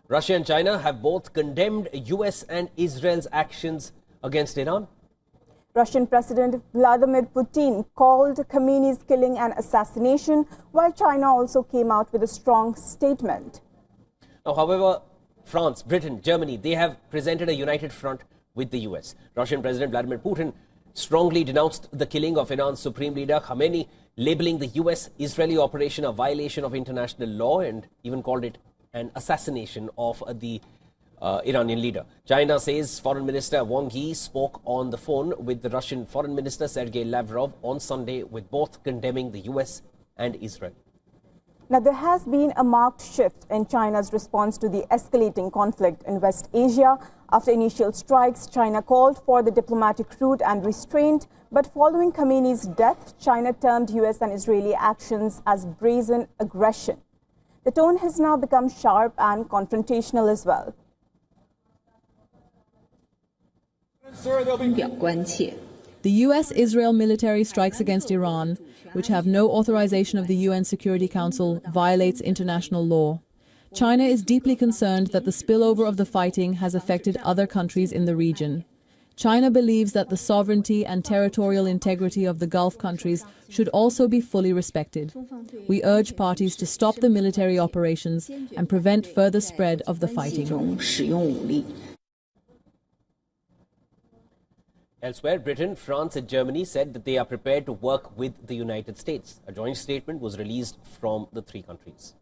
Russia and China have both condemned US and Israel's actions against Iran. Russian President Vladimir Putin called Khamenei's killing an assassination, while China also came out with a strong statement. Now, however, France, Britain, Germany, they have presented a united front with the US. Russian President Vladimir Putin strongly denounced the killing of Iran's supreme leader Khamenei, labeling the US-Israeli operation a violation of international law and even called it an assassination of the Iranian leader. China says Foreign Minister Wang Yi spoke on the phone with the Russian Foreign Minister Sergei Lavrov on Sunday, with both condemning the US and Israel. Now, there has been a marked shift in China's response to the escalating conflict in West Asia. After initial strikes, China called for the diplomatic route and restraint. But following Khamenei's death, China termed US and Israeli actions as brazen aggression. The tone has now become sharp and confrontational as well. The US-Israel military strikes against Iran, which have no authorization of the UN Security Council, violates international law. China is deeply concerned that the spillover of the fighting has affected other countries in the region. China believes that the sovereignty and territorial integrity of the Gulf countries should also be fully respected. We urge parties to stop the military operations and prevent further spread of the fighting. Elsewhere, Britain, France and Germany said that they are prepared to work with the United States. A joint statement was released from the three countries.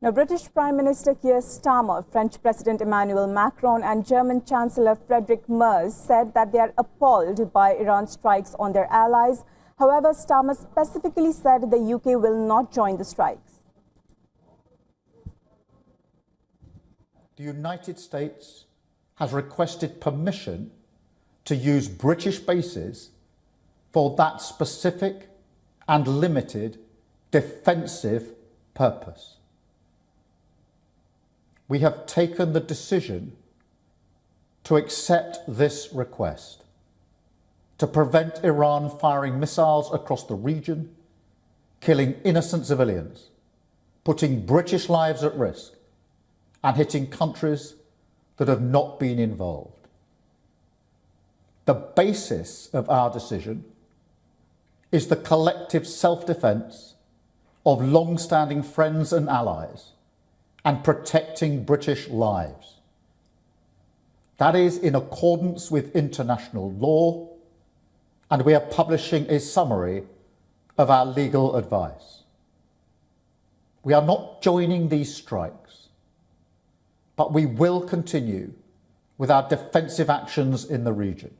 Now, British Prime Minister Keir Starmer, French President Emmanuel Macron and German Chancellor Friedrich Merz said that they are appalled by Iran's strikes on their allies. However, Starmer specifically said the UK will not join the strikes. The United States has requested permission to use British bases for that specific and limited defensive purpose. We have taken the decision to accept this request to prevent Iran firing missiles across the region, killing innocent civilians, putting British lives at risk, and hitting countries that have not been involved. The basis of our decision is the collective self-defence of long-standing friends and allies and protecting British lives. That is in accordance with international law, and we are publishing a summary of our legal advice. We are not joining these strikes, but we will continue with our defensive actions in the region.